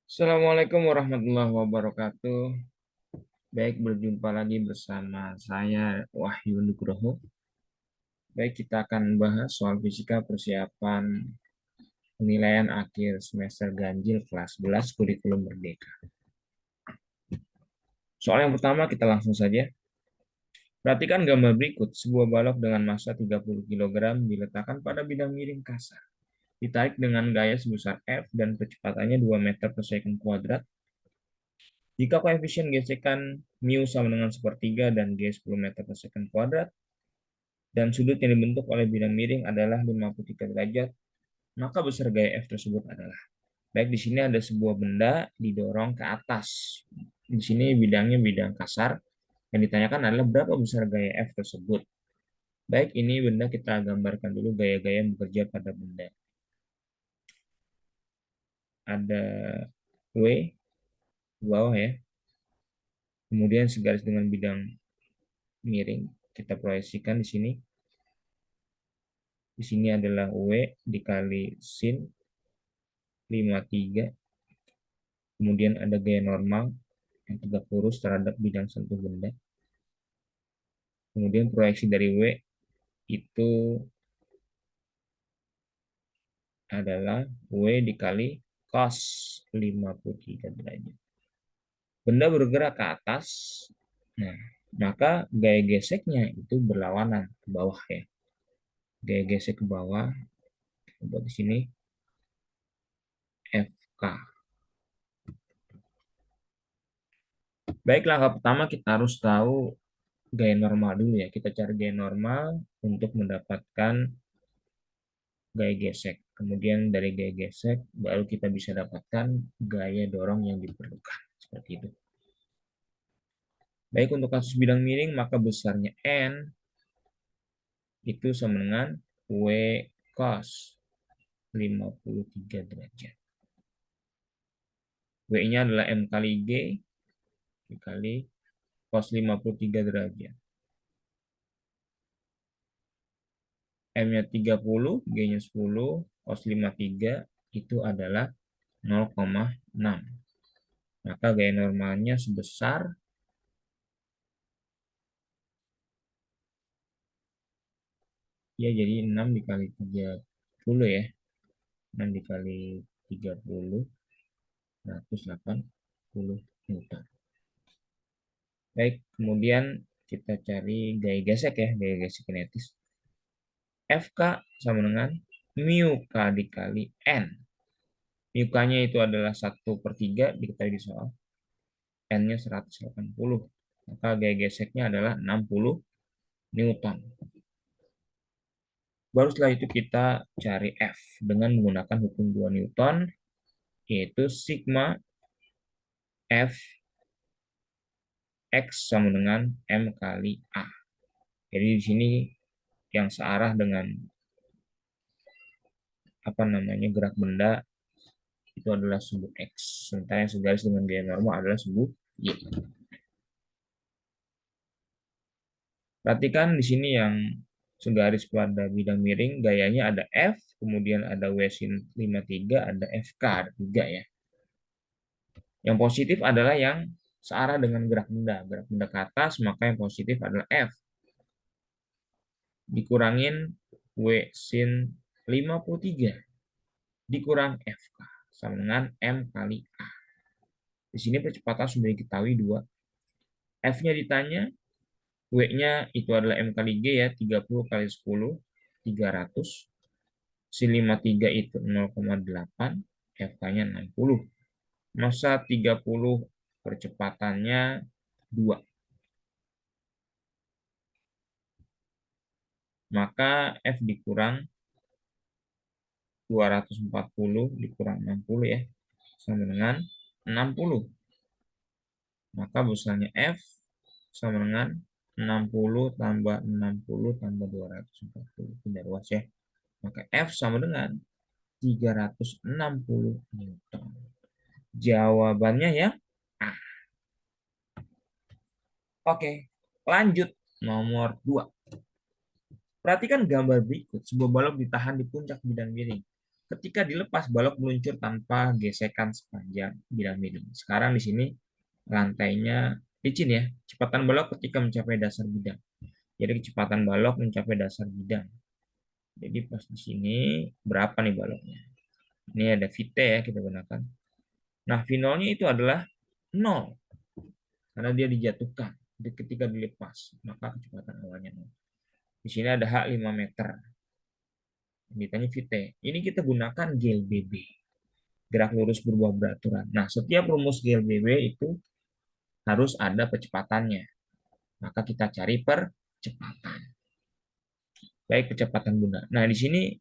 Assalamualaikum warahmatullahi wabarakatuh. Baik, berjumpa lagi bersama saya Wahyu Nugroho. Baik, kita akan bahas soal fisika persiapan penilaian akhir semester ganjil kelas 11 kurikulum merdeka. Soal yang pertama kita langsung saja. Perhatikan gambar berikut. Sebuah balok dengan massa 30 kg diletakkan pada bidang miring kasar. Ditarik dengan gaya sebesar F dan kecepatannya 2 meter per second kuadrat. Jika koefisien gesekan mu sama dengan sepertiga dan G 10 meter per second kuadrat, dan sudut yang dibentuk oleh bidang miring adalah 53 derajat, maka besar gaya F tersebut adalah. Baik, di sini ada sebuah benda didorong ke atas. Di sini bidangnya bidang kasar. Yang ditanyakan adalah berapa besar gaya F tersebut. Baik, ini benda kita gambarkan dulu gaya-gaya yang bekerja pada benda. Ada W di bawah ya. Kemudian segaris dengan bidang miring kita proyeksikan di sini. Di sini adalah W dikali sin 53. Kemudian ada gaya normal yang tegak lurus terhadap bidang sentuh benda. Kemudian proyeksi dari W itu adalah W dikali cos 53 derajat. Benda bergerak ke atas, nah maka gaya geseknya itu berlawanan ke bawah ya. Gaya gesek ke bawah, buat di sini FK. Baik, langkah pertama kita harus tahu gaya normal dulu ya. Kita cari gaya normal untuk mendapatkan gaya gesek. Kemudian dari gaya gesek baru kita bisa dapatkan gaya dorong yang diperlukan. Seperti itu. Baik, untuk kasus bidang miring maka besarnya N itu sama dengan W cos 53 derajat. W-nya adalah M kali G dikali cos 53 derajat. M-nya 30, G-nya 10, cos 53 itu adalah 0,6. Maka gaya normalnya sebesar ya jadi 6 dikali 30 ya. 6 dikali 30 180 Newton. Baik, kemudian kita cari gaya gesek ya, gaya gesek kinetis. FK sama dengan mu K dikali N. Mu K-nya itu adalah 1/3 diketahui di soal. N-nya 180. Maka gaya geseknya adalah 60 Newton. Baru setelah itu kita cari F dengan menggunakan hukum 2 Newton, yaitu sigma F X sama dengan M kali A. Jadi di sini yang searah dengan gerak benda itu adalah sebut X. Sementara yang segaris dengan gaya normal adalah sebut Y. Perhatikan di sini yang segaris pada bidang miring, gayanya ada F, kemudian ada W sin 53, ada FK, ada 3 ya. Yang positif adalah yang searah dengan gerak benda. Gerak benda ke atas, maka yang positif adalah F. Dikurangin W sin 53 dikurang FK sama dengan M kali A. Di sini percepatan sudah diketahui 2. F-nya ditanya, W-nya itu adalah M kali G ya, 30 kali 10, 300. Sin 53 itu 0,8, FK-nya 60. Massa 30 percepatannya 2. Maka F dikurang 240 dikurang 60 ya, sama dengan 60. Maka besarnya F sama dengan 60 tambah 60 tambah 240. Tidak luas ya. Maka F sama dengan 360 Newton. Jawabannya ya A. Oke, lanjut nomor 2. Perhatikan gambar berikut. Sebuah balok ditahan di puncak bidang miring. Ketika dilepas, balok meluncur tanpa gesekan sepanjang bidang miring. Sekarang di sini lantainya licin ya. Kecepatan balok ketika mencapai dasar bidang. Jadi kecepatan balok mencapai dasar bidang. Jadi pas di sini berapa nih baloknya? Ini ada VT ya kita gunakan. Nah, V0-nya itu adalah 0 karena dia dijatuhkan. Jadi ketika dilepas, maka kecepatan awalnya 0. Di sini ada H 5 meter. Ditanya VT. Ini kita gunakan GLBB. Gerak lurus berubah beraturan. Nah, setiap rumus GLBB itu harus ada percepatannya. Maka kita cari percepatan. Baik percepatan benda. Nah, di sini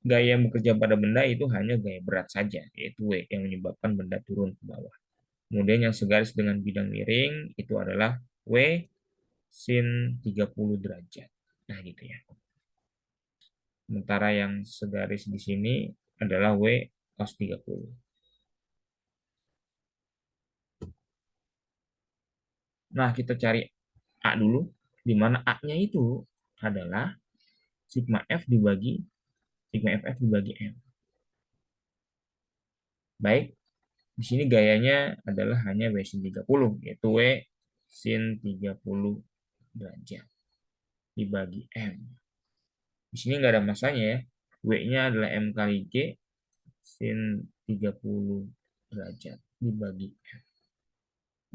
gaya yang bekerja pada benda itu hanya gaya berat saja, yaitu W yang menyebabkan benda turun ke bawah. Kemudian yang segaris dengan bidang miring itu adalah W sin 30 derajat. Nah, gitu ya. Sementara yang segaris di sini adalah W cos 30. Nah, kita cari A dulu, di mana A-nya itu adalah sigma F dibagi sigma FF dibagi M. Baik, di sini gayanya adalah hanya W sin 30, yaitu W sin 30 derajat dibagi M. Di sini nggak ada masanya ya. W-nya adalah M kali G sin 30 derajat dibagi M.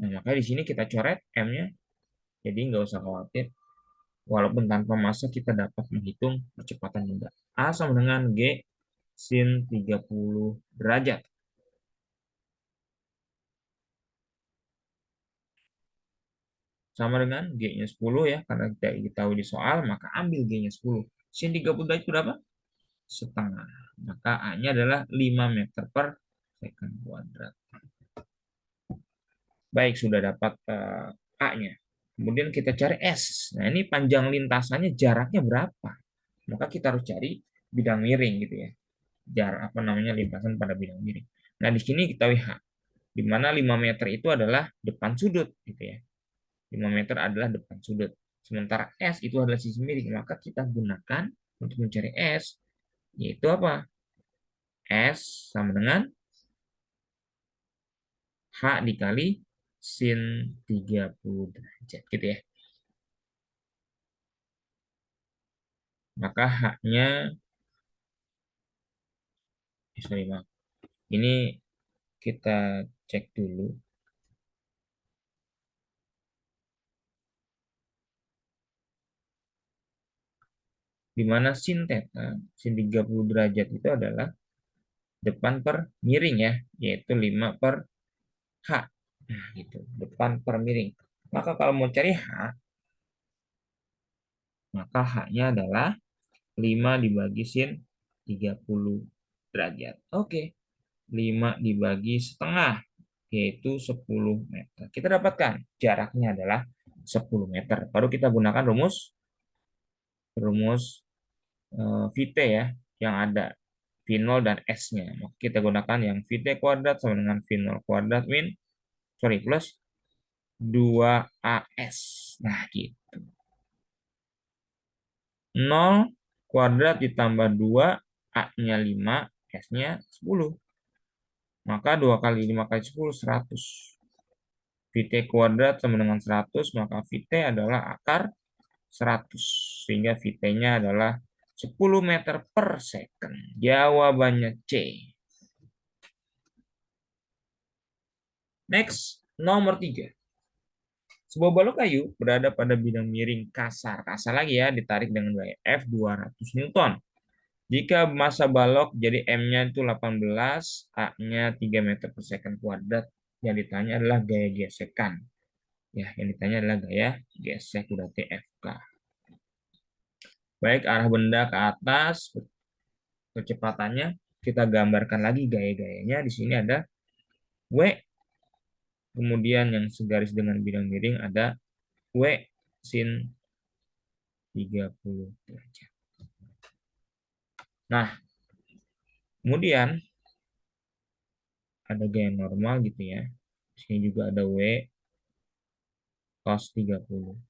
Nah, maka di sini kita coret M-nya, jadi nggak usah khawatir. Walaupun tanpa massa kita dapat menghitung percepatan benda. A sama dengan G sin 30 derajat. Sama dengan G-nya 10 ya, karena kita tahu di soal, maka ambil G-nya 10. Sin 30 derajat berapa? Setengah. Maka A-nya adalah 5 meter per second kuadrat. Baik, sudah dapat A-nya. Kemudian kita cari S. Nah, ini panjang lintasannya jaraknya berapa? Maka kita harus cari bidang miring gitu ya. Jarak apa namanya lintasan pada bidang miring. Nah, di sini kita lihat di mana 5 meter itu adalah depan sudut gitu ya. 5 meter adalah depan sudut. Sementara S itu adalah sisi miring, maka kita gunakan untuk mencari S yaitu apa? S sama dengan H dikali sin 30 derajat gitu ya. Maka H-nya, sorry maaf, ini kita cek dulu. Di mana sin theta, sin 30 derajat itu adalah depan per miring ya, yaitu 5 per H. Nah, gitu, depan per miring. Maka kalau mau cari H, maka H-nya adalah 5 dibagi sin 30 derajat. Oke, 5 dibagi setengah, yaitu 10 meter. Kita dapatkan jaraknya adalah 10 meter. Baru kita gunakan rumus rumus VT ya, yang ada V0 dan S-nya. Maka kita gunakan yang VT kuadrat sama dengan V0 kuadrat plus 2AS. Nah, gitu. 0 kuadrat ditambah 2, A-nya 5, S-nya 10. Maka 2 kali 5 kali 10, 100. VT kuadrat sama dengan 100, maka VT adalah akar 100. Sehingga VT-nya adalah 10 meter per second. Jawabannya C. Next, nomor 3. Sebuah balok kayu berada pada bidang miring kasar. Kasar lagi ya, ditarik dengan gaya F 200 Newton. Jika massa balok jadi M-nya itu 18, A-nya 3 meter per second kuadrat. Yang ditanya adalah gaya gesekan. Ya, yang ditanya adalah gaya gesek berarti FK. Baik, arah benda ke atas, kecepatannya kita gambarkan lagi gaya-gayanya. Di sini ada W, kemudian yang segaris dengan bidang miring ada W sin 30 derajat. Nah, kemudian ada gaya normal gitu ya. Di sini juga ada W cos 30.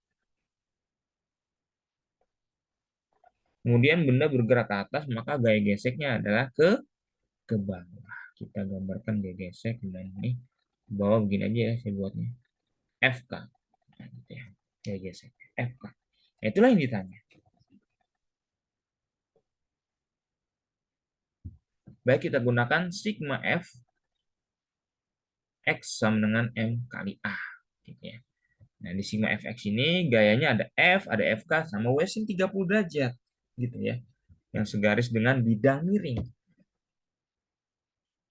Kemudian benda bergerak ke atas, maka gaya geseknya adalah ke ke bawah. Kita gambarkan dia gesek dengan ini. Ke bawah begini aja ya saya buatnya. FK. Nah, gitu ya. Dia gesek. FK. Nah, itulah yang ditanya. Baik, kita gunakan sigma F X sama dengan M kali A. Gitu ya. Nah, di sigma Fx ini gayanya ada F, ada FK, sama W sin 30 derajat. Gitu ya. Yang segaris dengan bidang miring.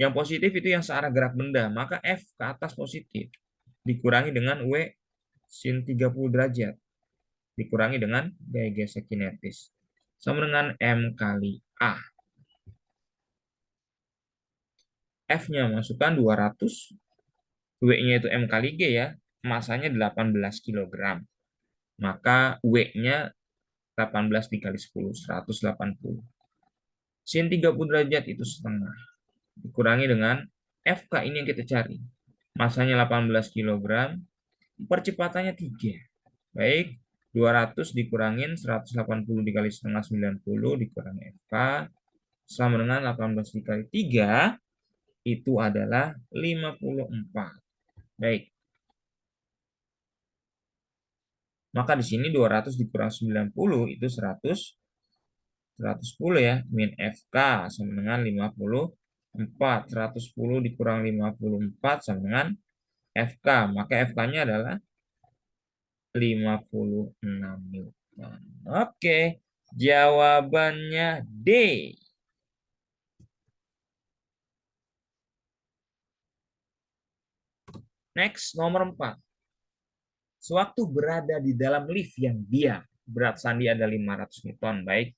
Yang positif itu yang searah gerak benda, maka F ke atas positif. Dikurangi dengan W sin 30 derajat. Dikurangi dengan gaya gesek kinetis. Sama dengan M kali A. F-nya masukkan 200, W-nya itu M kali G ya, masanya 18 kg. Maka W-nya 18 dikali 10, 180. Sin 30 derajat itu setengah. Dikurangi dengan FK ini yang kita cari. Masanya 18 kg, percepatannya 3. Baik, 200 dikurangin 180 dikali setengah 90 dikurangi FK sama dengan 18 dikali 3 itu adalah 54. Baik. Maka di sini 200 dikurang 90 itu 110 ya. Min FK sama dengan 54. 110 dikurang 54 sama dengan FK. Maka FK-nya adalah 56 Newton. Oke, jawabannya D. Next, nomor 4. Sewaktu berada di dalam lift yang diam, berat sandi ada 500 Newton. Baik,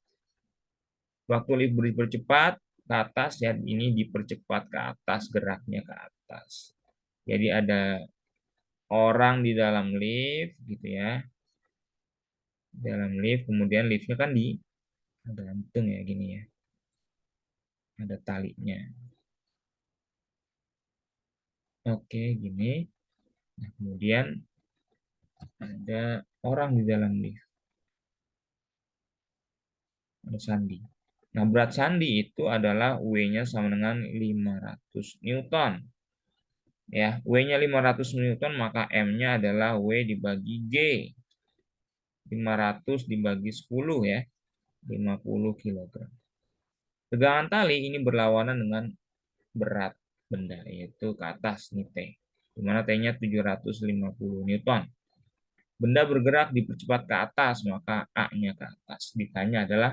waktu lift bercepat ke atas, ya ini dipercepat ke atas, geraknya ke atas. Jadi ada orang di dalam lift, gitu ya. Dalam lift, kemudian liftnya kan di gantung ya, gini ya. Ada talinya. Oke, gini. Nah, kemudian ada orang di dalam lift. Ada sandi. Nah, berat sandi itu adalah W-nya sama dengan 500 Newton. Ya, W-nya 500 Newton, maka M-nya adalah W dibagi G. 500 dibagi 10 ya, 50 kg. Tegangan tali ini berlawanan dengan berat benda, yaitu ke atas nih T. Di mana T-nya 750 Newton. Benda bergerak dipercepat ke atas, maka A-nya ke atas. Ditanya adalah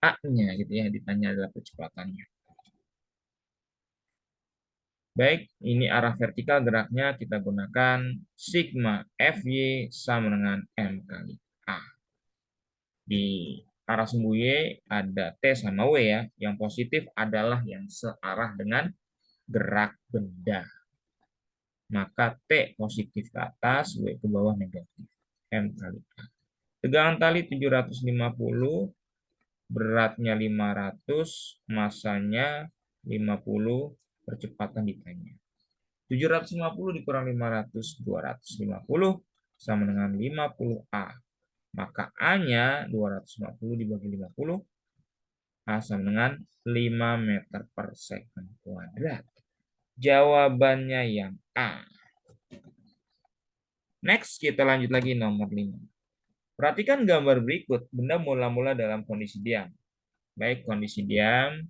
A-nya gitu ya, ditanya adalah kecepatannya. Baik, ini arah vertikal geraknya kita gunakan sigma Fy sama dengan M kali A. Di arah sumbu Y ada T sama W ya. Yang positif adalah yang searah dengan gerak benda. Maka T positif ke atas, W ke bawah negatif. M kali A. Tegangan tali 750, beratnya 500, masanya 50, percepatan ditanya. 750 dikurang 500, 250 sama dengan 50A. Maka A-nya 250 dibagi 50, A sama dengan 5 meter per second kuadrat. Jawabannya yang A. Next, kita lanjut lagi nomor 5. Perhatikan gambar berikut. Benda mula-mula dalam kondisi diam. Baik, kondisi diam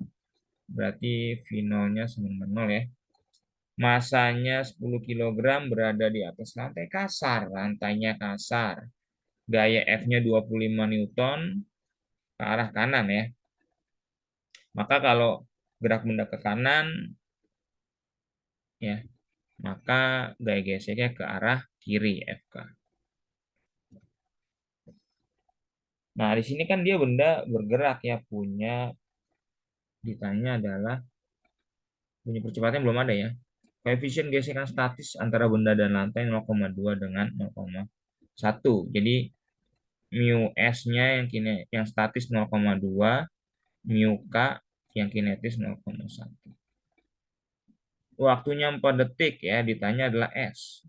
berarti V0-nya sama dengan 0 ya. Masanya 10 kg berada di atas lantai kasar. Lantainya kasar. Gaya F-nya 25 Newton ke arah kanan ya. Maka kalau gerak benda ke kanan, ya, maka gaya geseknya ke arah kiri FK. Nah, di sini kan dia benda bergerak ya, ditanya adalah punya percepatan belum ada ya. Koefisien gesekan statis antara benda dan lantai 0,2 dengan 0,1. Jadi mu S-nya yang statis 0,2, mu K yang kinetis 0,1. Waktunya 4 detik ya, ditanya adalah S.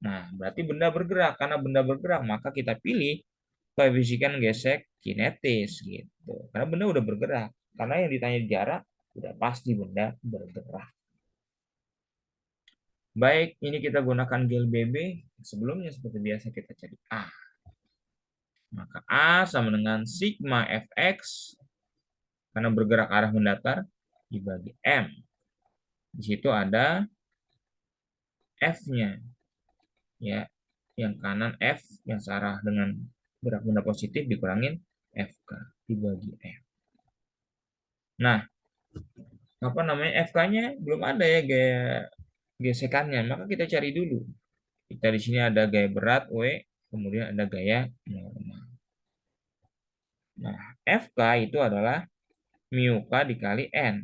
Nah, berarti benda bergerak. Karena benda bergerak, maka kita pilih koefisien gesek kinetis gitu. Karena benda udah bergerak. Karena yang ditanya jarak Sudah pasti benda bergerak. Baik, ini kita gunakan gel BB. Sebelumnya seperti biasa kita cari A. Maka A sama dengan sigma Fx, karena bergerak arah mendatar, dibagi M. Di situ ada F-nya. Ya, yang kanan F, yang searah dengan gerak benda positif dikurangin FK dibagi M. Nah, apa namanya, FK-nya belum ada ya gaya gesekannya, maka kita cari dulu. Kita di sini ada gaya berat W, kemudian ada gaya normal. Nah, FK itu adalah mu K dikali N.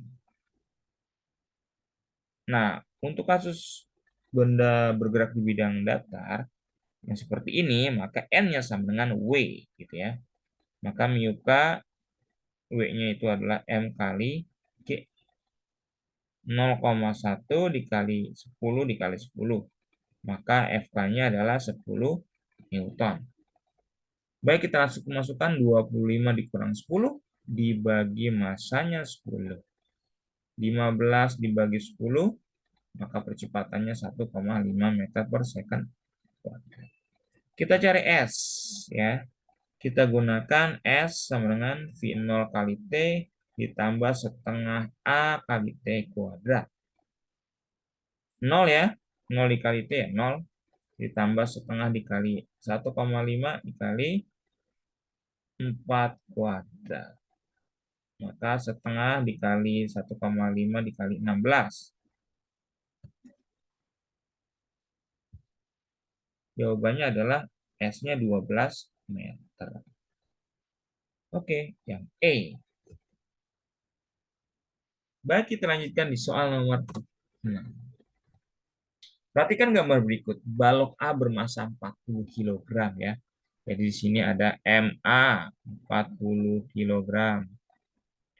Nah, untuk kasus benda bergerak di bidang datar yang seperti ini, maka N-nya sama dengan W gitu ya. Maka mu K W-nya itu adalah M kali G. 0,1 dikali 10 dikali 10. Maka FK-nya adalah 10 Newton. Baik, kita langsung masukkan 25 dikurang 10 dibagi masanya 10. 15 dibagi 10, maka percepatannya 1,5 meter per second. Kita cari S ya. Kita gunakan S sama dengan V0 kali T ditambah setengah A kali T kuadrat. 0 ya, 0 dikali T ya, 0 ditambah setengah dikali 1,5 dikali 4 kuadrat. Maka setengah dikali 1,5 dikali 16. Jawabannya adalah S-nya 12 meter. Oke, yang E. Baik, kita lanjutkan di soal nomor 6. Perhatikan gambar berikut. Balok A bermasa 40 kg ya. Jadi di sini ada MA 40 kg.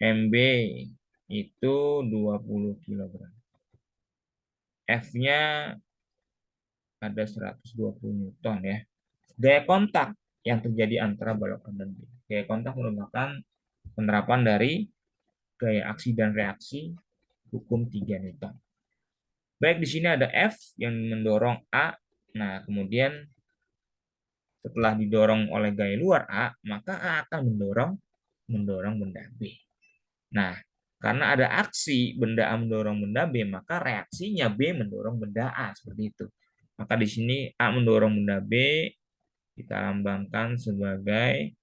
MB itu 20 kg. F-nya ada 120 Newton ya. Gaya kontak yang terjadi antara balok A dan B. Gaya kontak merupakan penerapan dari gaya aksi dan reaksi hukum 3 Newton. Baik, di sini ada F yang mendorong A. Nah, kemudian setelah didorong oleh gaya luar A, maka A akan mendorong benda B. Nah, karena ada aksi benda A mendorong benda B, maka reaksinya B mendorong benda A, seperti itu. Maka di sini A mendorong benda B, kita lambangkan sebagai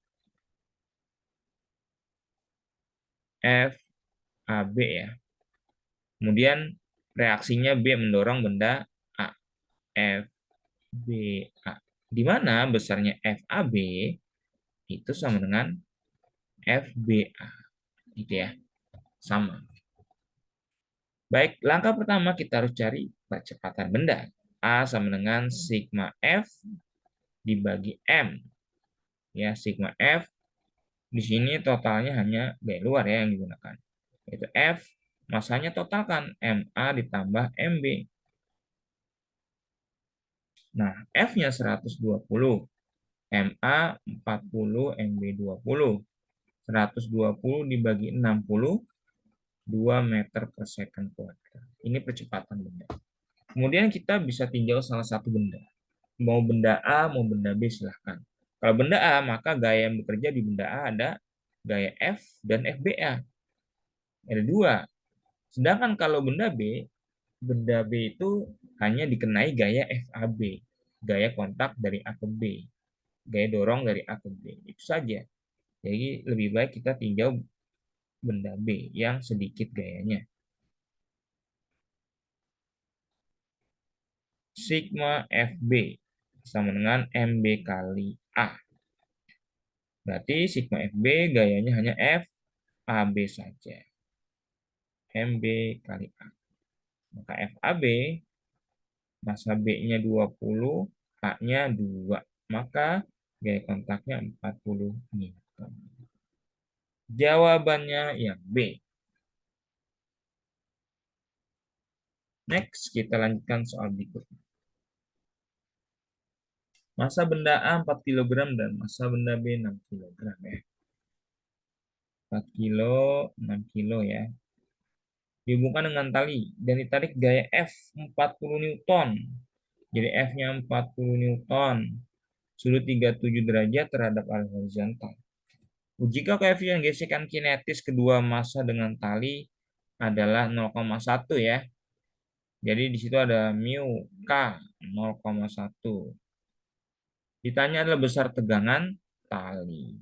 FAB ya. Kemudian reaksinya B mendorong benda A, FBA. Di mana besarnya FAB itu sama dengan FBA. Gitu ya. Sama. Baik, langkah pertama kita harus cari percepatan benda. A sama dengan sigma F dibagi M. Ya, sigma F di sini totalnya hanya gaya luar ya yang digunakan. Yaitu F, masanya totalkan MA ditambah MB. Nah, F-nya 120, MA 40, MB 20. 120 dibagi 60, 2 meter per second kuadrat. Ini percepatan benda. Kemudian kita bisa tinjau salah satu benda. Mau benda A, mau benda B, silahkan. Kalau benda A, maka gaya yang bekerja di benda A ada gaya F dan FBA. Ada dua. Sedangkan kalau benda B itu hanya dikenai gaya FAB. Gaya kontak dari A ke B. Gaya dorong dari A ke B. Itu saja. Jadi lebih baik kita tinjau benda B yang sedikit gayanya. Sigma FB sama dengan MB kali A. Berarti sigma FB gayanya hanya FAB saja. MB kali A. Maka FAB, massa B-nya 20, A-nya 2. Maka gaya kontaknya 40 Newton. Jawabannya yang B. Next, kita lanjutkan soal berikutnya. Massa benda A 4 kg dan massa benda B 6 kg ya. 4 kilo, 6 kilo ya. dihubungkan dengan tali dan ditarik gaya F 40 Newton. Jadi F-nya 40 Newton. Sudut 37 derajat terhadap arah horizontal. Jika koefisien gesekan kinetis kedua massa dengan tali adalah 0,1 ya. Jadi di situ ada mu K 0,1. Ditanya adalah besar tegangan tali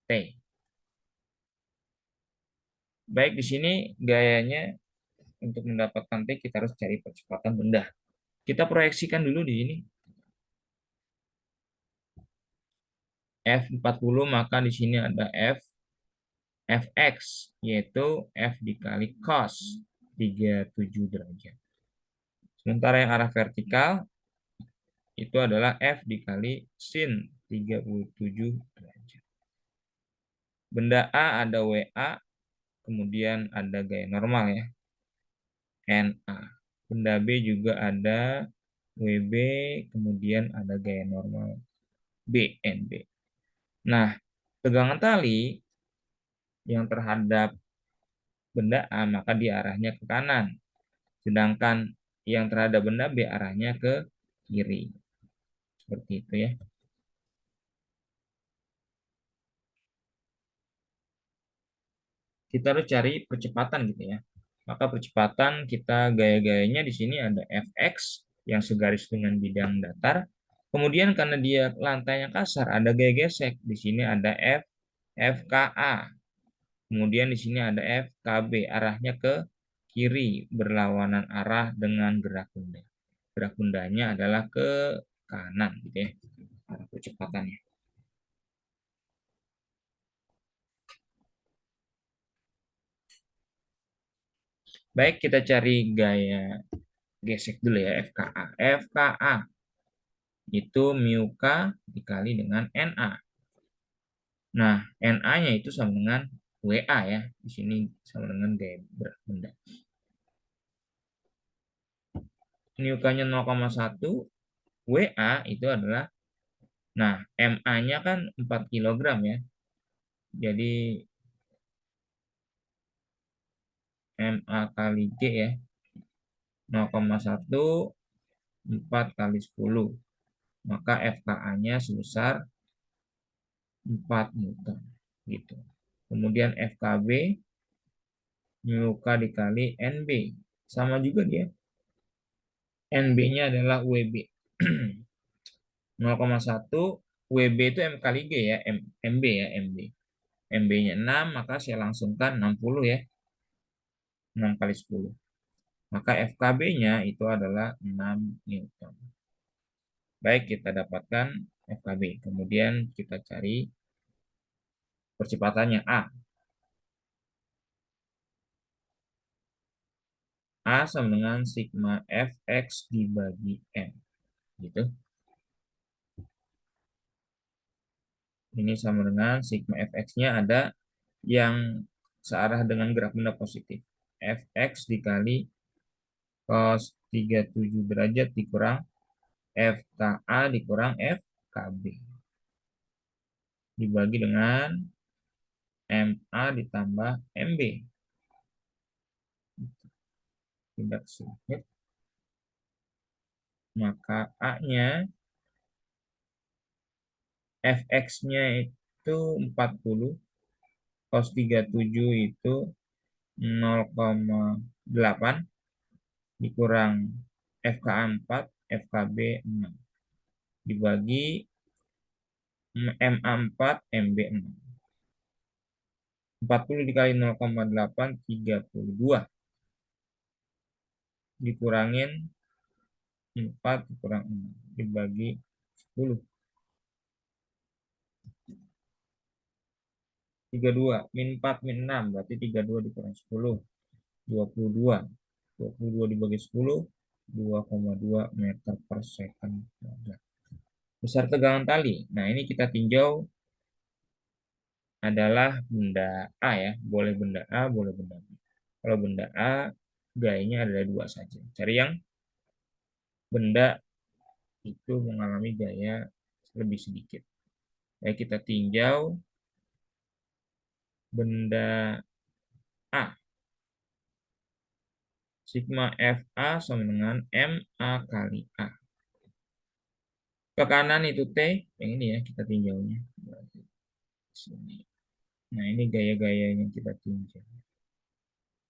T. Baik, di sini gayanya untuk mendapatkan T kita harus cari percepatan benda. Kita proyeksikan dulu di sini. F40 maka di sini ada Fx yaitu F dikali cos 37 derajat. Sementara yang arah vertikal itu adalah F dikali sin 37 derajat. Benda A ada WA, kemudian ada gaya normal ya, NA. Benda B juga ada WB, kemudian ada gaya normal BNB. Nah, tegangan tali yang terhadap benda A maka dia arahnya ke kanan. Sedangkan yang terhadap benda B arahnya ke kiri. Seperti itu ya. Kita harus cari percepatan gitu ya. Maka percepatan kita gaya-gayanya di sini ada Fx yang segaris dengan bidang datar. Kemudian karena dia lantainya kasar ada gaya gesek. Di sini ada FKA. Kemudian di sini ada FKB, arahnya ke kiri, berlawanan arah dengan gerak benda. Gerak bendanya adalah ke kanan gitu ya. Arah percepatannya. Baik, kita cari gaya gesek dulu ya, FKA. FKA itu mu K dikali dengan NA. Nah, NA-nya itu sama dengan WA ya. Di sini sama dengan gaya berat benda. Mu K-nya 0,1, WA itu adalah, nah, MA-nya kan 4 kg ya. Jadi MA kali G ya. 0,1 4 kali 10. Maka FKA-nya sebesar 4 Newton gitu. Kemudian FKB mu K dikali NB. Sama juga dia. NB-nya adalah WB. 0,1 WB itu M kali G ya, MB ya, MB. MB-nya 6, maka saya langsungkan 60 ya. 6 kali 10. Maka FKB-nya itu adalah 6 Newton. Baik, kita dapatkan FKB. Kemudian kita cari percepatannya A. A sama dengan sigma Fx dibagi M. Gitu. Ini sama dengan sigma Fx-nya ada yang searah dengan gerak benda positif. Fx dikali cos 37 derajat dikurang FKA dikurang FKB. Dibagi dengan MA ditambah MB. Tidak sulit. Maka A-nya, Fx-nya itu 40, cos 37 itu 0,8 dikurang FKA 4, FKB 6. Dibagi MA 4, MB 6. 40 dikali 0,8, 32. Dikurangin 4 dikurang 6. Dibagi 10. 32. Min 4, min 6. Berarti 32 dikurang 10. 22. 22 dibagi 10. 2,2 meter per second. Besar tegangan tali. Nah, ini kita tinjau adalah benda A ya. Boleh benda A, boleh benda B. Kalau benda A, gayanya ada dua saja. Cari yang benda itu mengalami gaya lebih sedikit. Kita tinjau benda A. Sigma FA sama dengan MA kali A. Ke kanan itu T, yang ini ya kita tinjaunya. Sini. Nah, ini gaya-gaya yang kita tinjau.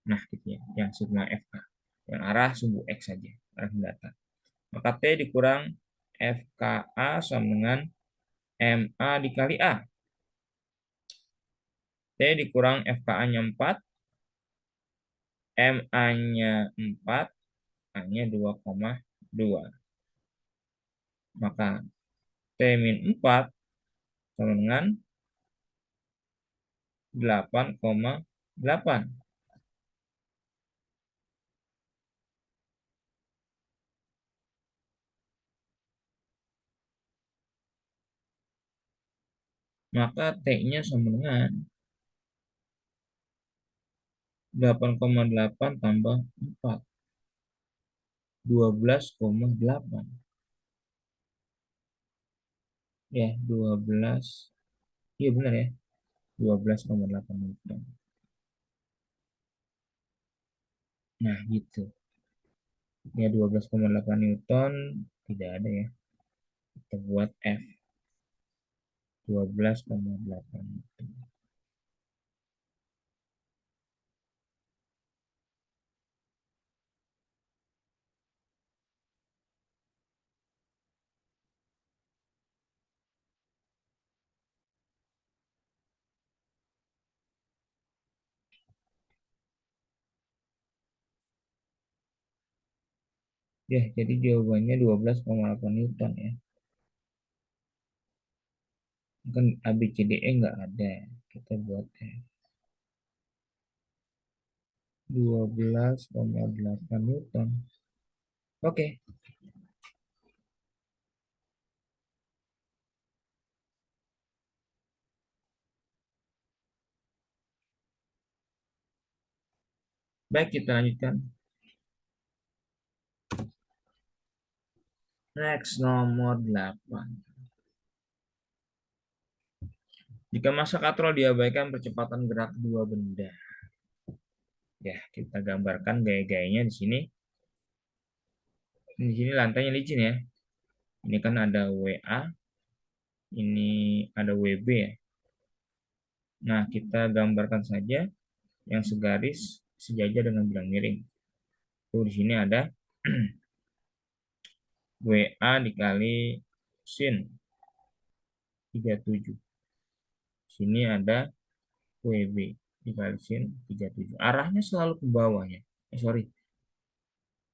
Nah, gitu ya, yang sigma FA. Yang arah sumbu X saja, arah mendatar. Maka T dikurang FKA sama dengan MA dikali A. T dikurang FKA-nya 4, MA-nya 4, A-nya 2,2. Maka T min 4 sama dengan 8,8. Maka T-nya sama dengan 8,8 tambah 4. 12,8. Ya, 12. Iya benar ya. 12,8 Newton. Nah, gitu. Ya, 12,8 Newton tidak ada ya. Kita buat F 12,8 Newton. Ya, jadi jawabannya 12,8 Newton ya. Kan ABCDE nggak ada. Kita buat F 12,8 Newton. Oke, baik kita lanjutkan. Next, nomor 8. Jika massa katrol diabaikan percepatan gerak dua benda. Ya, kita gambarkan gaya-gayanya di sini. Di sini lantainya licin ya. Ini kan ada WA, ini ada WB ya. Nah, kita gambarkan saja yang segaris sejajar dengan bilang miring. Tuh di sini ada WA dikali sin 37. Sini ada WB dikali sin 37. Arahnya selalu ke bawah ya. Sorry,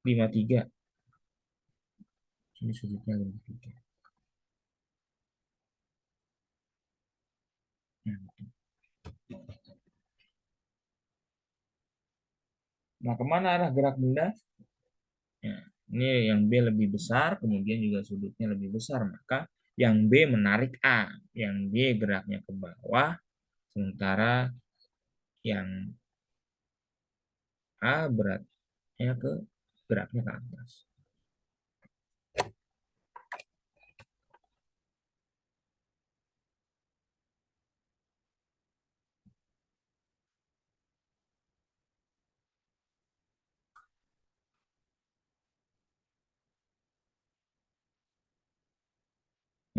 53. Sini sudutnya 53. Nah, gitu. Nah, kemana arah gerak benda? Ya, ini yang B lebih besar, kemudian juga sudutnya lebih besar. Maka yang B menarik A. Yang B geraknya ke bawah, sementara yang A beratnya geraknya ke atas.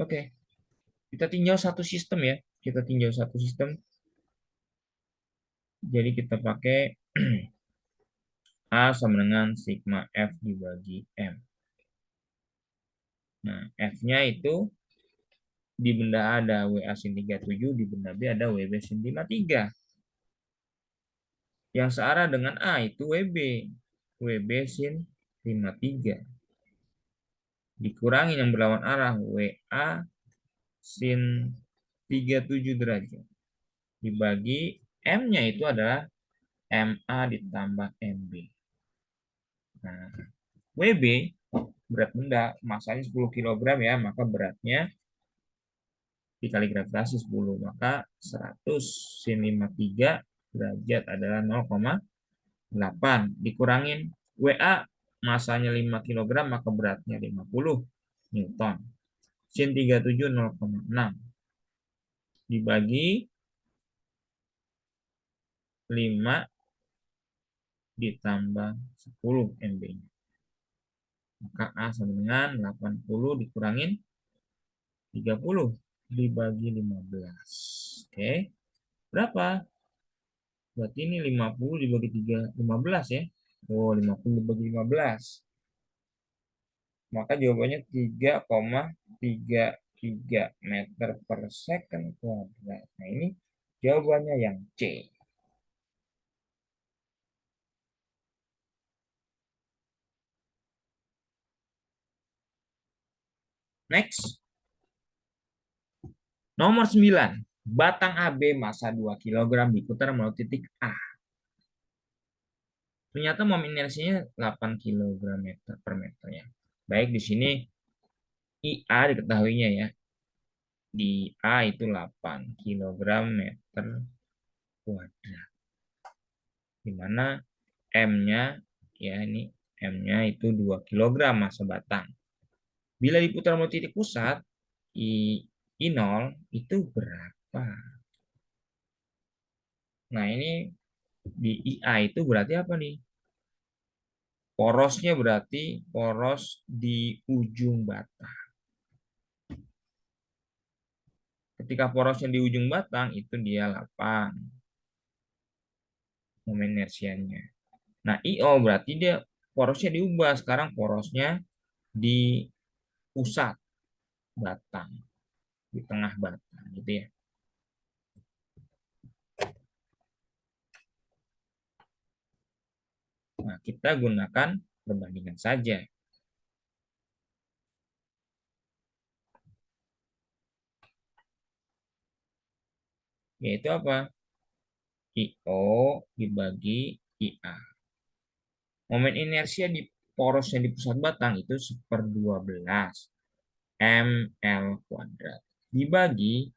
Oke, kita tinjau satu sistem ya. Kita tinjau satu sistem. Jadi kita pakai A sama dengan sigma F dibagi M. Nah, F-nya itu di benda A ada WA sin 37, di benda B ada WB sin 53. Yang searah dengan A itu WB. WB sin 53. Dikurangi yang berlawan arah WA sin 37 derajat. Dibagi M-nya itu adalah MA ditambah MB. Nah, WB berat benda masanya 10 kg ya, maka beratnya dikali gravitasi 10, maka 100 sin 53 derajat adalah 0,8. Dikurangin WA masanya 5 kg, maka beratnya 50 Newton. Sin 37 0,6 dibagi 5 ditambah 10 MB-nya. Maka A sama dengan 80 dikurangin 30 dibagi 15. Oke, berapa? Berarti ini 50 dibagi 3, 15 ya. Oh, 50 dibagi 15. Maka jawabannya 3,33 meter per second kuadrat. Nah, ini jawabannya yang C. Next. Nomor 9. Batang AB massa 2 kg diputar melalui titik A. Ternyata momen inersinya 8 kg meter per meter ya. Baik, di sini IA diketahuinya ya. Di A itu 8 kg meter kuadrat. Di mana M-nya ya ini M-nya itu 2 kg massa batang. Bila diputar melalui titik pusat I0 itu berapa? Nah, ini di IA itu berarti apa nih? Porosnya berarti poros di ujung batang. Ketika porosnya di ujung batang itu dia 8 momen inersianya. Nah, IO berarti dia porosnya diubah. Sekarang porosnya di pusat batang, di tengah batang gitu ya. Nah, kita gunakan perbandingan saja. Yaitu apa? IO dibagi IA. Momen inersia di porosnya di pusat batang itu 1/12 ml kuadrat. Dibagi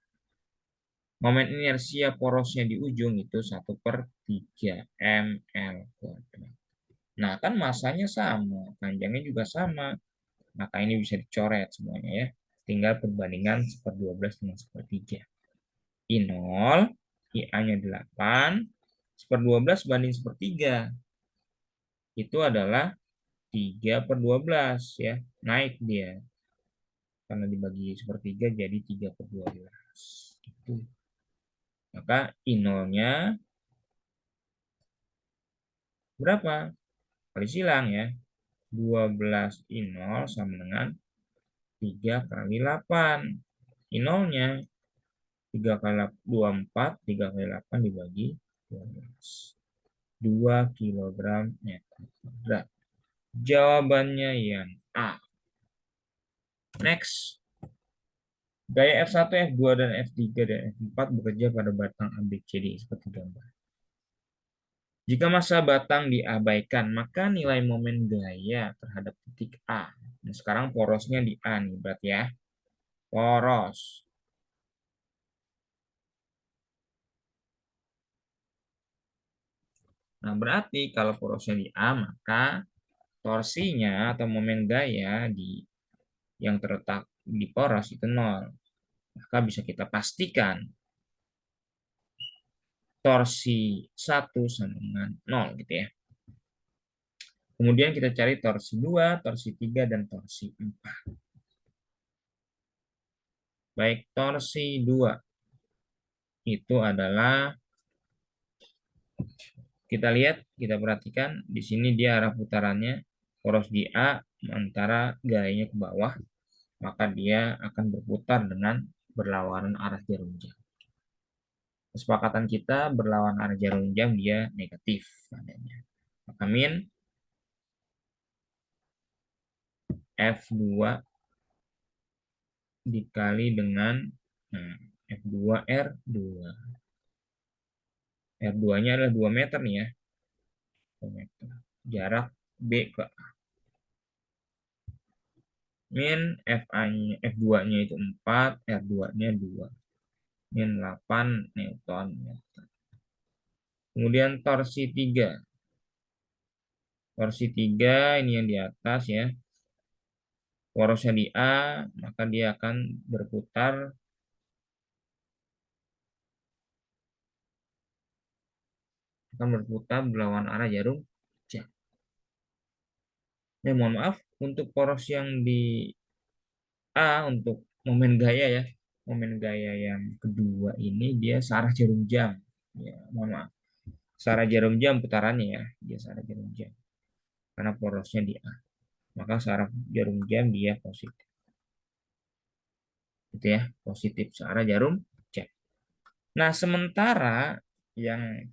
momen inersia porosnya di ujung itu 1/3 ml kuadrat. Nah, kan masanya sama, panjangnya juga sama. Maka ini bisa dicoret semuanya ya. Tinggal perbandingan 1/12 dengan 1/3. I0, IA-nya 8, 1/12 banding 1/3. Itu adalah 3/12 ya. Naik dia. Karena dibagi 1/3 jadi 3/12. Itu. Maka I0-nya berapa? Kali silang ya. 12 I0 sama dengan 3 kali 8. I0-nya 3 kali 24, 3 kali 8 dibagi 12. 2 kilogram meter kuadrat. Jawabannya yang A. Next. Gaya F1, F2, dan F3 dan F4 bekerja pada batang ABCD seperti gambar. Jika massa batang diabaikan, maka nilai momen gaya terhadap titik A. Nah, sekarang porosnya di A nih, berarti ya. Poros. Nah, berarti kalau porosnya di A, maka torsinya atau momen gaya yang terletak di poros itu 0. Maka bisa kita pastikan torsi 1 sama dengan 0 gitu ya. Kemudian kita cari torsi 2, torsi 3, dan torsi 4. Baik, torsi 2 itu adalah, kita lihat, kita perhatikan di sini dia arah putarannya poros di A antara gayanya ke bawah, maka dia akan berputar dengan berlawanan arah jarum jam. Kesepakatan kita berlawan arah jarum jam dia negatif adanya. Maka min F2 dikali dengan F2 R2. R2-nya adalah 2 meter nih ya. 2 meter. Jarak B ke A. Min FA-nya, F2-nya itu 4, R2-nya 2. Min 8 Newton meter. Kemudian torsi 3. Torsi 3 ini yang di atas ya. Porosnya di A, maka dia akan berputar berlawan arah jarum Mohon maaf, untuk poros yang di A, untuk momen gaya ya, momen gaya yang kedua ini dia searah jarum jam. Ya, mohon maaf. Searah jarum jam putarannya ya, dia searah jarum jam. Karena porosnya di A. Maka searah jarum jam dia positif. Gitu ya, positif searah jarum jam. Nah, sementara yang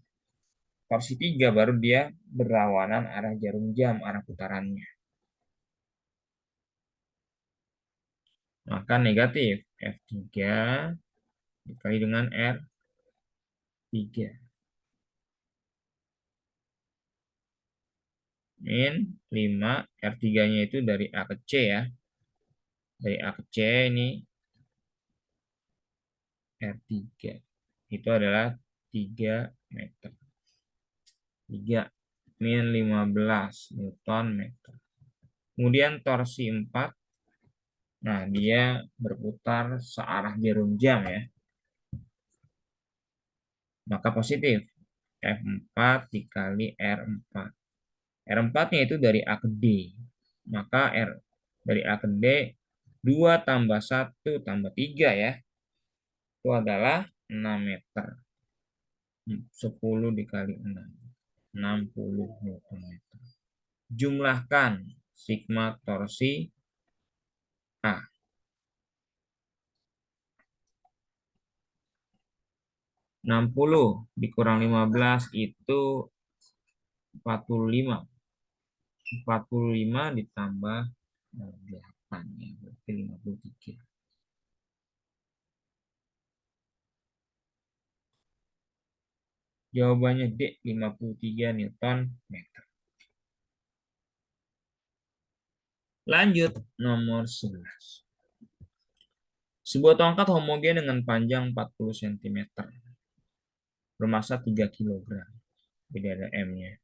porsi 3 baru dia berlawanan arah jarum jam, arah putarannya. Maka negatif F3 dikali dengan R3 min 5, R3-nya itu dari A ke C ya. Dari A ke C ini R3. Itu adalah 3 meter. 3 min 15 Newton meter. Kemudian torsi 4. Nah, dia berputar searah jarum jam ya. Maka positif. F4 dikali R4. R4-nya itu dari A ke D. Maka dari A ke D 2 tambah 1 tambah 3 ya. Itu adalah 6 meter. 10 dikali 6. 60 Newton meter. Jumlahkan sigma torsi A. 60 dikurang 15 itu 45. 45 ditambah 8 ya, berarti 53. Jawabannya D, 53 Newton meter. Lanjut, nomor 11. Sebuah tongkat homogen dengan panjang 40 cm, bermassa 3 kg. Beda ada M-nya.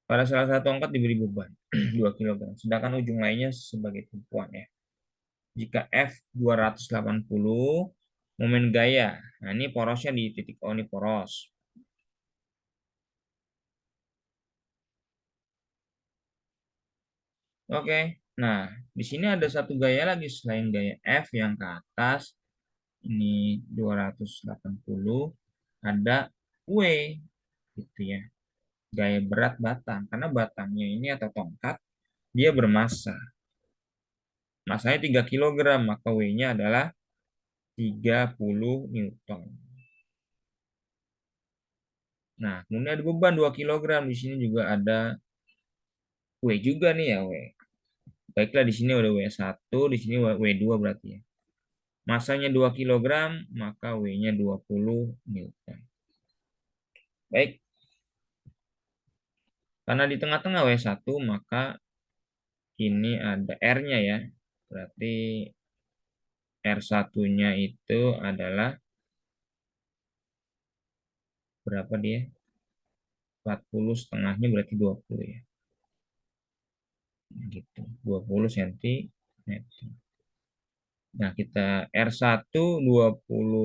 Pada salah satu tongkat diberi beban 2 kg, sedangkan ujung lainnya sebagai tumpuan ya. Jika F 280, momen gaya. Nah, ini porosnya di titik O, ini poros. Oke, nah di sini ada satu gaya lagi selain gaya F yang ke atas. Ini 280, ada W gitu ya. Gaya berat batang, karena batangnya ini atau tongkat dia bermassa. Masanya 3 kg, maka W-nya adalah 30 Newton. Nah, kemudian ada beban 2 kg. Di sini juga ada W juga nih ya, W. Baiklah, di sini ada W1, di sini W2 berarti ya. Masanya 2 kg, maka W-nya 20 Newton. Baik, karena di tengah-tengah W1, maka ini ada R-nya ya. Berarti R1-nya itu adalah berapa dia? 40 setengahnya berarti 20 ya. Gitu, 20 cm. Nah, kita R1 20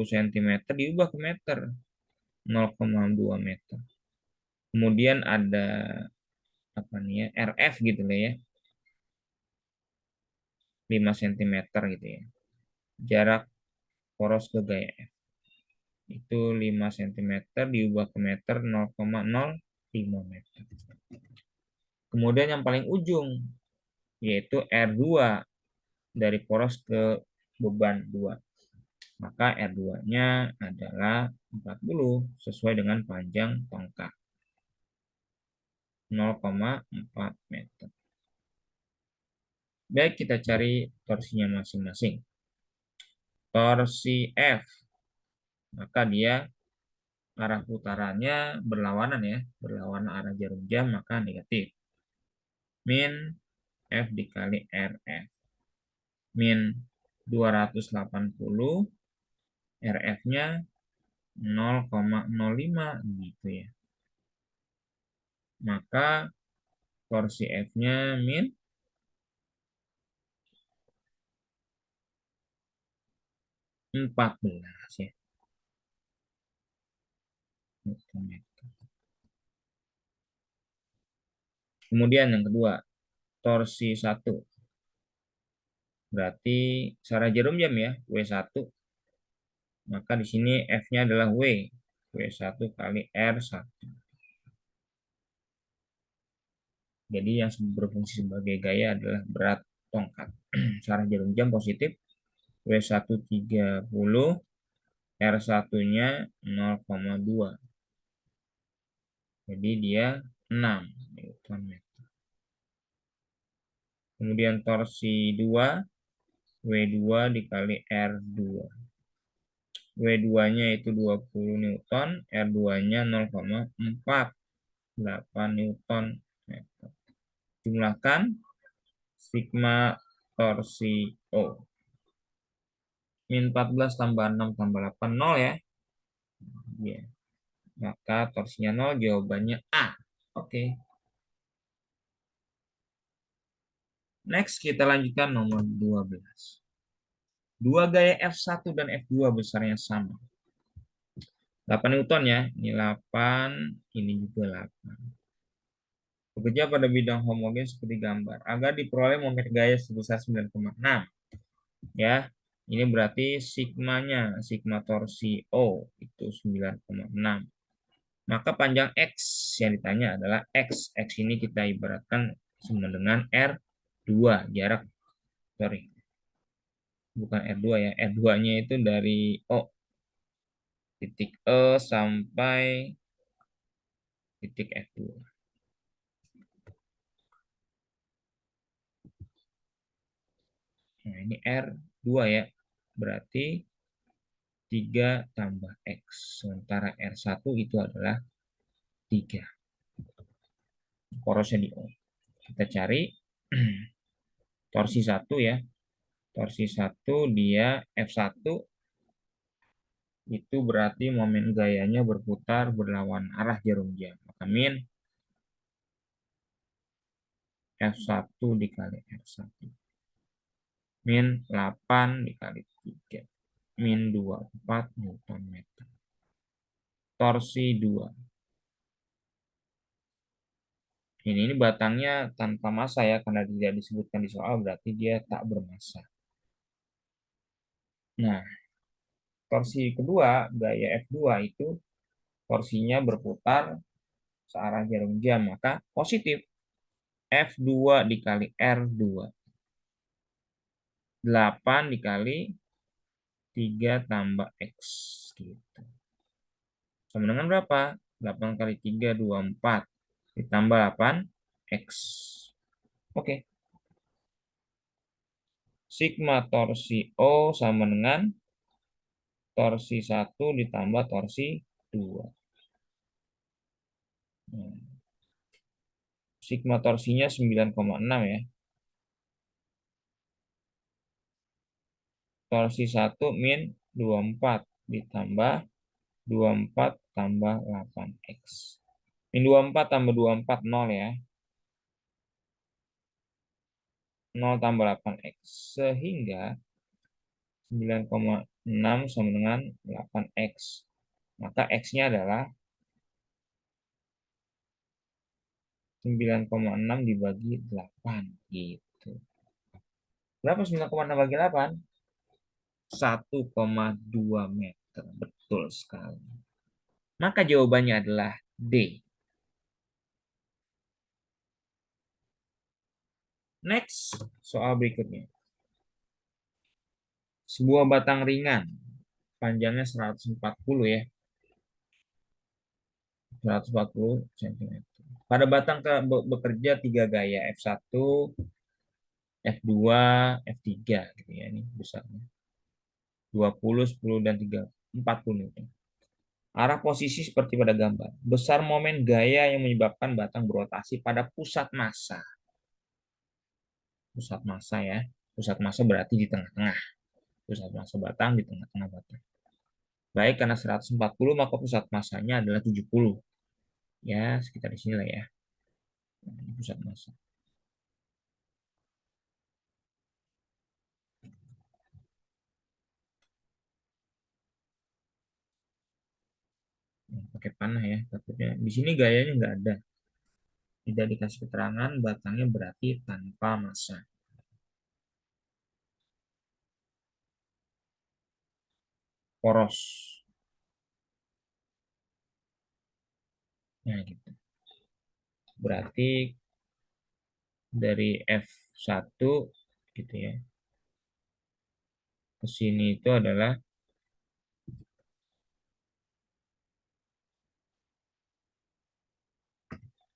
cm diubah ke meter, 0,2 meter. Kemudian ada apa nih ya, RF gitu lah ya, 5 cm gitu ya. Jarak poros ke gaya F itu 5 cm diubah ke meter, 0,05 meter. Kemudian yang paling ujung yaitu R2 dari poros ke beban 2. Maka R2-nya adalah 40 sesuai dengan panjang tongkat, 0,4 meter. Baik, kita cari torsinya masing-masing. Torsi F, maka dia arah putarannya berlawanan ya, berlawanan arah jarum jam, maka negatif. Min F dikali RF. Min 280, RF-nya 0,05 gitu ya. Maka torsi F-nya min 14 ya. Kemudian yang kedua, torsi 1. Berarti secara jarum jam ya, W1. Maka di sini F-nya adalah W. W1 kali R1. Jadi yang berfungsi sebagai gaya adalah berat tongkat. Secara jarum jam positif, W1 30, R1-nya 0,2. Jadi dia 6 Newton meter. Kemudian torsi 2, W2 dikali R2. W2-nya itu 20 Newton, R2-nya 0,48 Newton meter. Jumlahkan sigma torsi O. Min 14 tambah 6 tambah 8, 0 ya. Ya. Maka torsinya 0, jawabannya A. Oke. Next, kita lanjutkan nomor 12. Dua gaya F1 dan F2 besarnya sama. 8 Newton ya. Ini 8, ini juga 8. Bekerja pada bidang homogen seperti gambar. Agar diperoleh momen gaya sebesar 9,6. Ya, ini berarti sigmanya, sigma torsi O itu 9,6. Maka panjang X yang ditanya adalah X. X ini kita ibaratkan sama dengan R2. Jarak, sorry, bukan R2 ya. R2-nya itu dari O, titik E sampai titik F2. Nah, ini R2 ya. Berarti 3 tambah X. Sementara R1 itu adalah 3. Porosnya di O. Kita cari torsi 1 ya. Torsi 1 dia F1 itu berarti momen gayanya berputar berlawan arah jarum jam. Maka min F1 dikali R1. Min 8 dikali 3. Min 24 Newton meter. Torsi 2. Ini batangnya tanpa massa ya, karena tidak disebutkan di soal berarti dia tak bermassa. Nah, torsi kedua gaya F2 itu torsinya berputar searah jarum jam, maka positif. F2 dikali R2. 8 dikali 3 tambah X gitu. Sama dengan berapa? 8 kali 3, 24. Ditambah 8, X. Oke. Sigma torsi O sama dengan torsi 1 ditambah torsi 2. Nah, sigma torsinya 9,6 ya. Torsi 1 min 24 ditambah 24 tambah 8X. Min 24 tambah 24, 0 ya. 0 tambah 8X. Sehingga 9,6 sama dengan 8X. Maka X-nya adalah 9,6 dibagi 8. Gitu. Berapa 9,6 bagi 8? 1,2 meter. Betul sekali. Maka jawabannya adalah D. Next, soal berikutnya. Sebuah batang ringan, panjangnya 140 ya, 140 cm. Pada batang bekerja 3 gaya, F1, F2, F3 gitu ya, ini besarnya. 20, 10, dan 3, 40 Newton. Arah posisi seperti pada gambar. Besar momen gaya yang menyebabkan batang berotasi pada pusat massa. Pusat massa ya. Pusat massa berarti di tengah-tengah. Pusat massa batang di tengah-tengah batang. Baik, karena 140 maka pusat massanya adalah 70. Ya, sekitar di sini lah ya. Nah, ini pusat massa. Nah, pakai panah ya, takutnya. Di sini gayanya nggak ada. Tidak dikasih keterangan, batangnya berarti tanpa massa. Poros. Nah, gitu. Berarti dari F1 gitu ya, ke sini itu adalah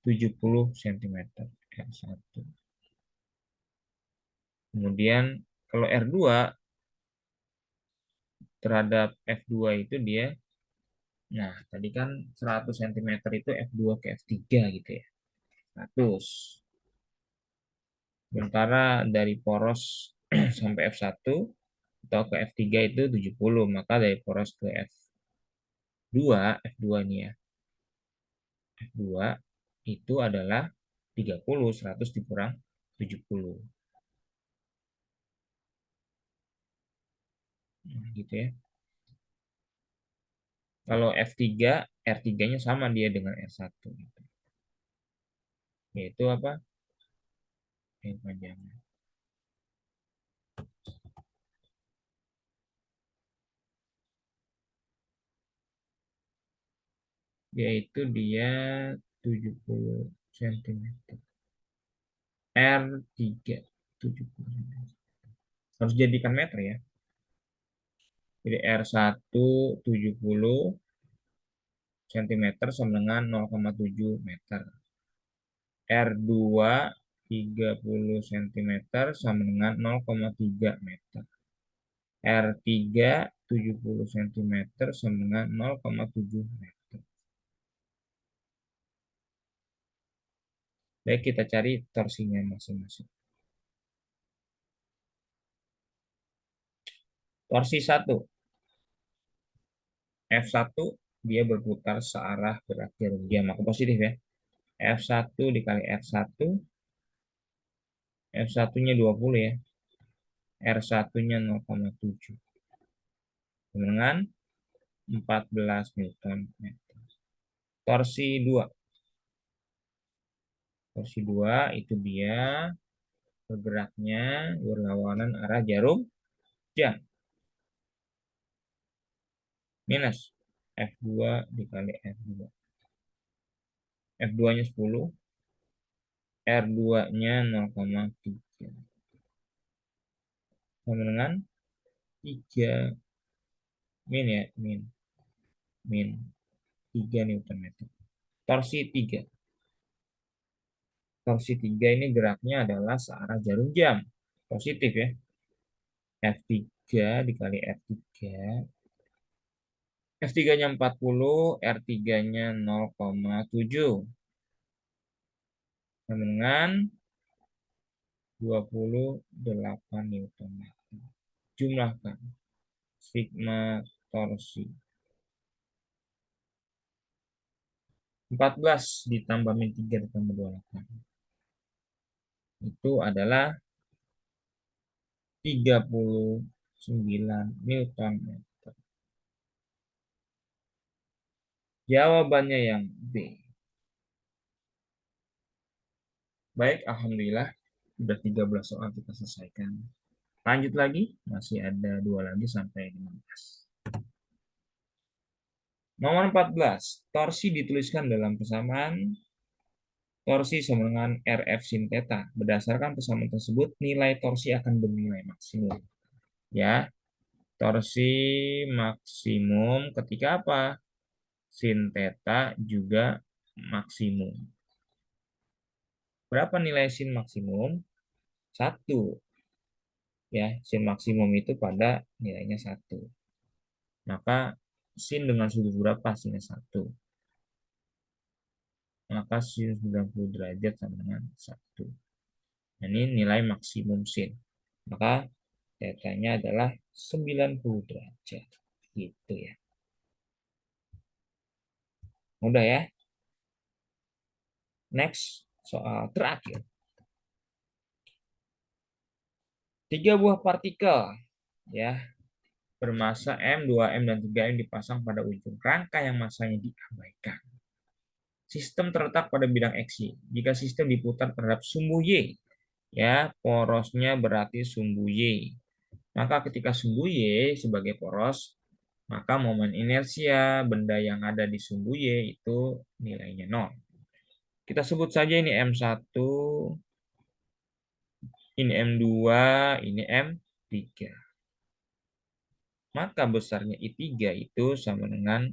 70 cm R1. Kemudian kalau R2 terhadap F2 itu dia, nah tadi kan 100 cm itu F2 ke F3 gitu ya. 100. Sementara dari poros sampai F1 atau ke F3 itu 70, maka dari poros ke F2 ini ya, F2 itu adalah 30, 100 dikurang 70. Nah, gitu ya. Kalau F3, R3-nya sama dia dengan R1 gitu. Yaitu apa? Yang panjangnya. Yaitu dia 70 cm. R3 70 cm. Harus jadikan meter ya. Jadi R1 70 cm sama dengan 0,7 meter. R2 30 cm sama dengan 0,3 meter. R3 70 cm sama dengan 0,7 meter. Baik, kita cari torsinya masing-masing. Torsi 1, F1 dia berputar searah gerak jarum jam. Maka positif ya. F1 dikali R1, F1-nya 20 ya. R1-nya 0,7. Dengan 14 Newton meter. Torsi 2. Torsi 2 itu dia bergeraknya berlawanan arah jarum jam. Minus F2 dikali F2. F2-nya 10, R2-nya 0,3. Sama dengan 3 min ya, min 3 Newton meter. Torsi 3. Torsi 3 ini geraknya adalah searah jarum jam. Positif ya. F3 dikali F3. F3-nya 40, R3-nya 0,7. Sama dengan 28 Newton meter. Jumlahkan sigma torsi. 14 ditambah min 3 ditambah 28. Itu adalah 39 Newton meter. Jawabannya yang B. Baik, Alhamdulillah. Sudah 13 soal kita selesaikan. Lanjut lagi, masih ada 2 lagi sampai 15. Nomor 14, torsi dituliskan dalam persamaan torsi sama dengan RF sin theta. Berdasarkan persamaan tersebut, nilai torsi akan bernilai maksimum. Ya, torsi maksimum ketika apa? Sin theta juga maksimum. Berapa nilai sin maksimum? 1. Ya, sin maksimum itu pada nilainya 1. Maka sin dengan sudut berapa? Sinnya 1. Maka sin 90 derajat sama dengan 1. Nah, ini nilai maksimum sin. Maka tetanya adalah 90 derajat. Gitu ya. Mudah ya. Next, soal terakhir. 3 buah partikel ya bermasa M, 2M, dan 3M dipasang pada ujung rangka yang masanya diabaikan. Sistem terletak pada bidang X, Y. Jika sistem diputar terhadap sumbu Y, ya, porosnya berarti sumbu Y. Maka ketika sumbu Y sebagai poros, maka momen inersia benda yang ada di sumbu Y itu nilainya 0. Kita sebut saja ini M1, ini M2, ini M3. Maka besarnya I3 itu sama dengan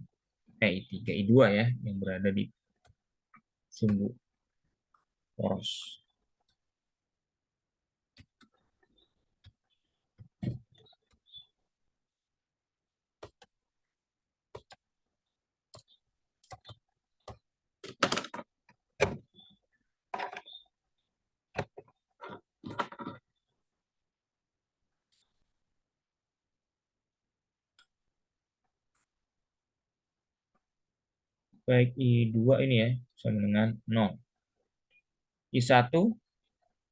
I3, I2 ya, yang berada di sumbu poros. Baik I2 ini ya, sama dengan 0. I1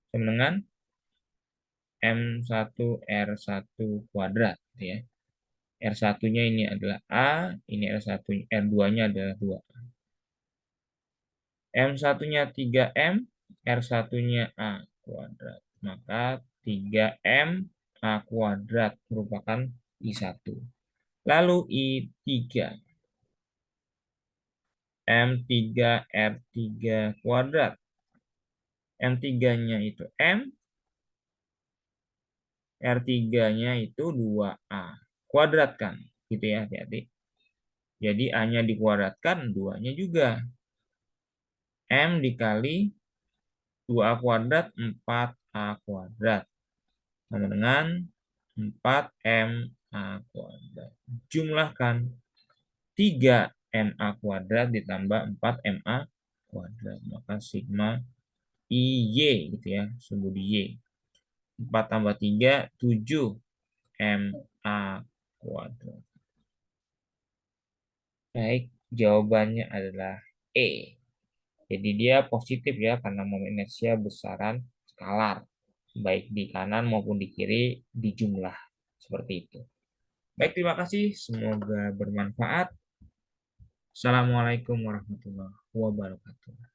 sama dengan M1R1 kuadrat. Gitu ya. R1-nya ini adalah A, ini R1, R2-nya adalah 2. M1-nya 3M, R1-nya A kuadrat. Maka 3M A kuadrat merupakan I1. Lalu I3. M3R3 kuadrat. M3-nya itu M, R3-nya itu 2A. Kuadratkan. Gitu ya, hati-hati. Jadi A-nya dikuadratkan, 2-nya juga. M dikali 2A kuadrat, 4A kuadrat. Sama dengan 4MA kuadrat. Jumlahkan 3MA kuadrat ditambah 4MA kuadrat. Maka sigma IY gitu ya, sumbu di Y. 4 tambah 3, 7MA kuadrat. Baik, jawabannya adalah E. Jadi dia positif ya, karena momen inersia besaran skalar. Baik di kanan maupun di kiri dijumlah. Seperti itu. Baik, terima kasih. Semoga bermanfaat. Assalamualaikum warahmatullahi wabarakatuh.